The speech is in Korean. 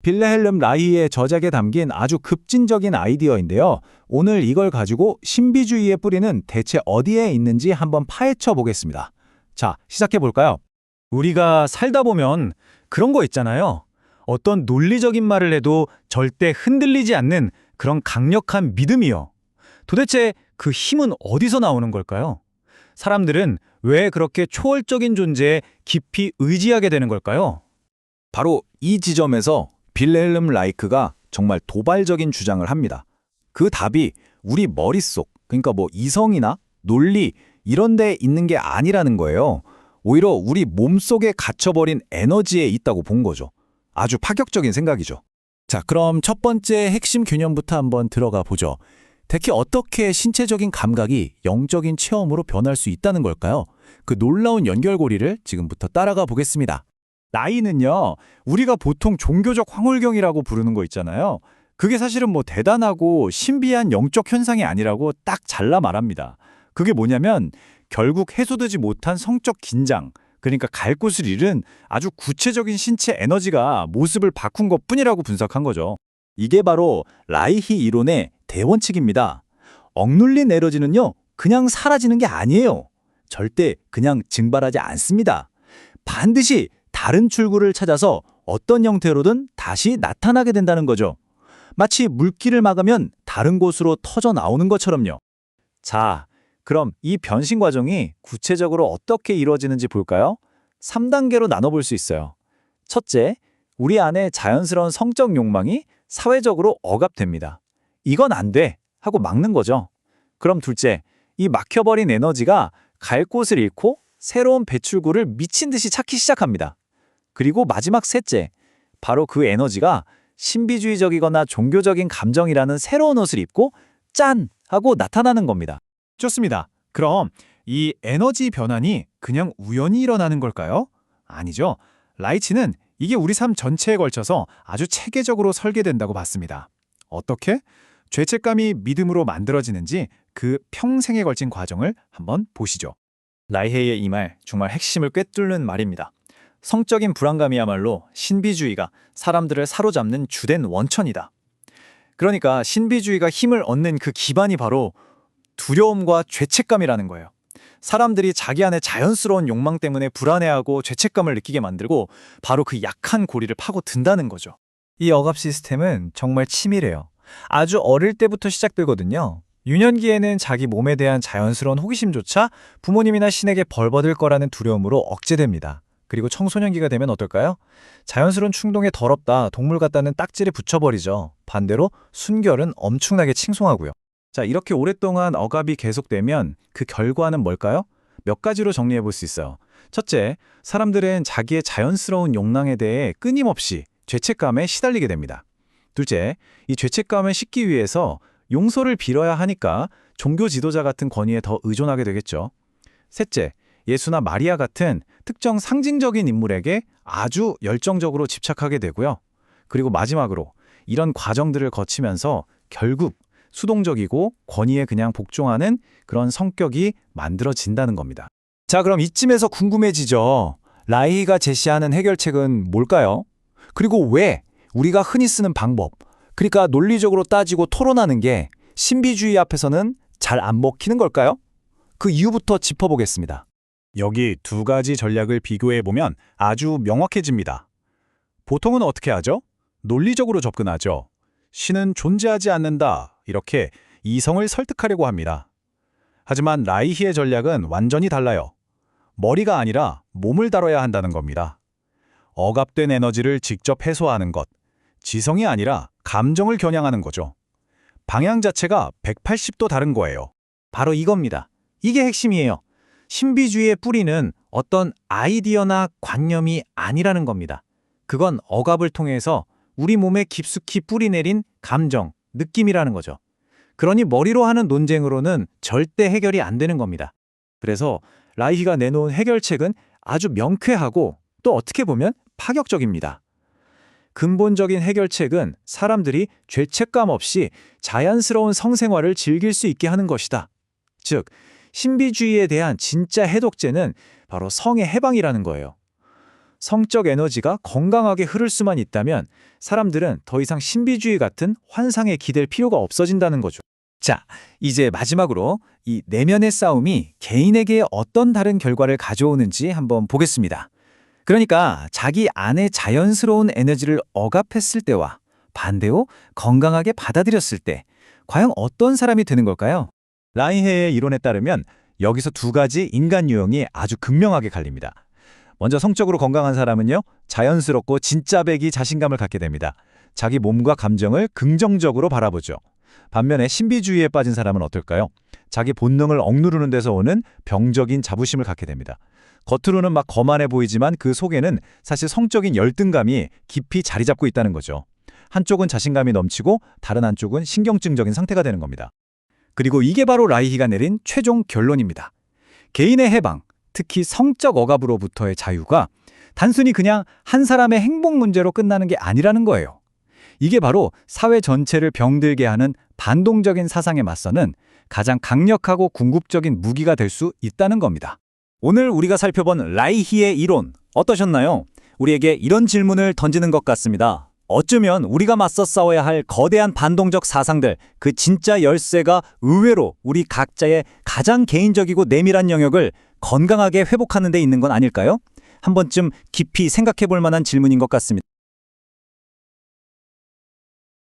빌레헬름 라히의 저작에 담긴 아주 급진적인 아이디어인데요. 오늘 이걸 가지고 신비주의의 뿌리는 대체 어디에 있는지 한번 파헤쳐 보겠습니다. 자, 시작해 볼까요? 우리가 살다 보면 그런 거 있잖아요. 어떤 논리적인 말을 해도 절대 흔들리지 않는 그런 강력한 믿음이요. 도대체 그 힘은 어디서 나오는 걸까요? 사람들은 왜 그렇게 초월적인 존재에 깊이 의지하게 되는 걸까요? 바로 이 지점에서 빌레헬름 라이크가 정말 도발적인 주장을 합니다. 그 답이 우리 머릿속, 그러니까 이성이나 논리 이런 데 있는 게 아니라는 거예요. 오히려 우리 몸속에 갇혀버린 에너지에 있다고 본 거죠. 아주 파격적인 생각이죠. 자, 그럼 첫 번째 핵심 개념부터 한번 들어가 보죠. 대체 어떻게 신체적인 감각이 영적인 체험으로 변할 수 있다는 걸까요? 그 놀라운 연결고리를 지금부터 따라가 보겠습니다. 나이는요, 우리가 보통 종교적 황홀경이라고 부르는 거 있잖아요. 그게 사실은 대단하고 신비한 영적 현상이 아니라고 딱 잘라 말합니다. 그게 뭐냐면 결국 해소되지 못한 성적 긴장, 그러니까 갈 곳을 잃은 아주 구체적인 신체 에너지가 모습을 바꾼 것뿐이라고 분석한 거죠. 이게 바로 라이히 이론의 대원칙입니다. 억눌린 에너지는요, 그냥 사라지는 게 아니에요. 절대 그냥 증발하지 않습니다. 반드시 다른 출구를 찾아서 어떤 형태로든 다시 나타나게 된다는 거죠. 마치 물길을 막으면 다른 곳으로 터져 나오는 것처럼요. 자, 그럼 이 변신 과정이 구체적으로 어떻게 이루어지는지 볼까요? 3단계로 나눠볼 수 있어요. 첫째, 우리 안에 자연스러운 성적 욕망이 사회적으로 억압됩니다. 이건 안 돼! 하고 막는 거죠. 그럼 둘째, 이 막혀버린 에너지가 갈 곳을 잃고 새로운 배출구를 미친 듯이 찾기 시작합니다. 그리고 마지막 셋째, 바로 그 에너지가 신비주의적이거나 종교적인 감정이라는 새로운 옷을 입고 짠! 하고 나타나는 겁니다. 좋습니다. 그럼 이 에너지 변환이 그냥 우연히 일어나는 걸까요? 아니죠. 라이치는 이게 우리 삶 전체에 걸쳐서 아주 체계적으로 설계된다고 봤습니다. 어떻게? 죄책감이 믿음으로 만들어지는지 그 평생에 걸친 과정을 한번 보시죠. 라이헤이의 이 말 정말 핵심을 꿰뚫는 말입니다. 성적인 불안감이야말로 신비주의가 사람들을 사로잡는 주된 원천이다. 그러니까 신비주의가 힘을 얻는 그 기반이 바로 두려움과 죄책감이라는 거예요. 사람들이 자기 안에 자연스러운 욕망 때문에 불안해하고 죄책감을 느끼게 만들고 바로 그 약한 고리를 파고든다는 거죠. 이 억압 시스템은 정말 치밀해요. 아주 어릴 때부터 시작되거든요. 유년기에는 자기 몸에 대한 자연스러운 호기심조차 부모님이나 신에게 벌 받을 거라는 두려움으로 억제됩니다. 그리고 청소년기가 되면 어떨까요? 자연스러운 충동에 더럽다, 동물 같다는 딱지를 붙여버리죠. 반대로 순결은 엄청나게 칭송하고요. 자, 이렇게 오랫동안 억압이 계속되면 그 결과는 뭘까요? 몇 가지로 정리해 볼 수 있어요. 첫째, 사람들은 자기의 자연스러운 욕망에 대해 끊임없이 죄책감에 시달리게 됩니다. 둘째, 이 죄책감을 씻기 위해서 용서를 빌어야 하니까 종교 지도자 같은 권위에 더 의존하게 되겠죠. 셋째, 예수나 마리아 같은 특정 상징적인 인물에게 아주 열정적으로 집착하게 되고요. 그리고 마지막으로 이런 과정들을 거치면서 결국 수동적이고 권위에 그냥 복종하는 그런 성격이 만들어진다는 겁니다. 자, 그럼 이쯤에서 궁금해지죠. 라이히가 제시하는 해결책은 뭘까요? 그리고 왜 우리가 흔히 쓰는 방법, 그러니까 논리적으로 따지고 토론하는 게 신비주의 앞에서는 잘 안 먹히는 걸까요? 그 이유부터 짚어보겠습니다. 여기 두 가지 전략을 비교해보면 아주 명확해집니다. 보통은 어떻게 하죠? 논리적으로 접근하죠. 신은 존재하지 않는다, 이렇게 이성을 설득하려고 합니다. 하지만 라이히의 전략은 완전히 달라요. 머리가 아니라 몸을 다뤄야 한다는 겁니다. 억압된 에너지를 직접 해소하는 것, 지성이 아니라 감정을 겨냥하는 거죠. 방향 자체가 180도 다른 거예요. 바로 이겁니다. 이게 핵심이에요. 신비주의의 뿌리는 어떤 아이디어나 관념이 아니라는 겁니다. 그건 억압을 통해서 우리 몸에 깊숙이 뿌리내린 감정, 느낌이라는 거죠. 그러니 머리로 하는 논쟁으로는 절대 해결이 안 되는 겁니다. 그래서 라이히가 내놓은 해결책은 아주 명쾌하고 또 어떻게 보면 파격적입니다. 근본적인 해결책은 사람들이 죄책감 없이 자연스러운 성생활을 즐길 수 있게 하는 것이다. 즉, 신비주의에 대한 진짜 해독제는 바로 성의 해방이라는 거예요. 성적 에너지가 건강하게 흐를 수만 있다면 사람들은 더 이상 신비주의 같은 환상에 기댈 필요가 없어진다는 거죠. 자, 이제 마지막으로 이 내면의 싸움이 개인에게 어떤 다른 결과를 가져오는지 한번 보겠습니다. 그러니까 자기 안에 자연스러운 에너지를 억압했을 때와 반대로 건강하게 받아들였을 때 과연 어떤 사람이 되는 걸까요? 라이헤의 이론에 따르면 여기서 두 가지 인간 유형이 아주 극명하게 갈립니다. 먼저 성적으로 건강한 사람은요, 자연스럽고 진짜 배기 자신감을 갖게 됩니다. 자기 몸과 감정을 긍정적으로 바라보죠. 반면에 신비주의에 빠진 사람은 어떨까요? 자기 본능을 억누르는 데서 오는 병적인 자부심을 갖게 됩니다. 겉으로는 막 거만해 보이지만 그 속에는 사실 성적인 열등감이 깊이 자리 잡고 있다는 거죠. 한쪽은 자신감이 넘치고 다른 한쪽은 신경증적인 상태가 되는 겁니다. 그리고 이게 바로 라이히가 내린 최종 결론입니다. 개인의 해방, 특히 성적 억압으로부터의 자유가 단순히 그냥 한 사람의 행복 문제로 끝나는 게 아니라는 거예요. 이게 바로 사회 전체를 병들게 하는 반동적인 사상에 맞서는 가장 강력하고 궁극적인 무기가 될 수 있다는 겁니다. 오늘 우리가 살펴본 라이히의 이론 어떠셨나요? 우리에게 이런 질문을 던지는 것 같습니다. 어쩌면 우리가 맞서 싸워야 할 거대한 반동적 사상들, 그 진짜 열쇠가 의외로 우리 각자의 가장 개인적이고 내밀한 영역을 건강하게 회복하는 데 있는 건 아닐까요? 한 번쯤 깊이 생각해 볼 만한 질문인 것 같습니다.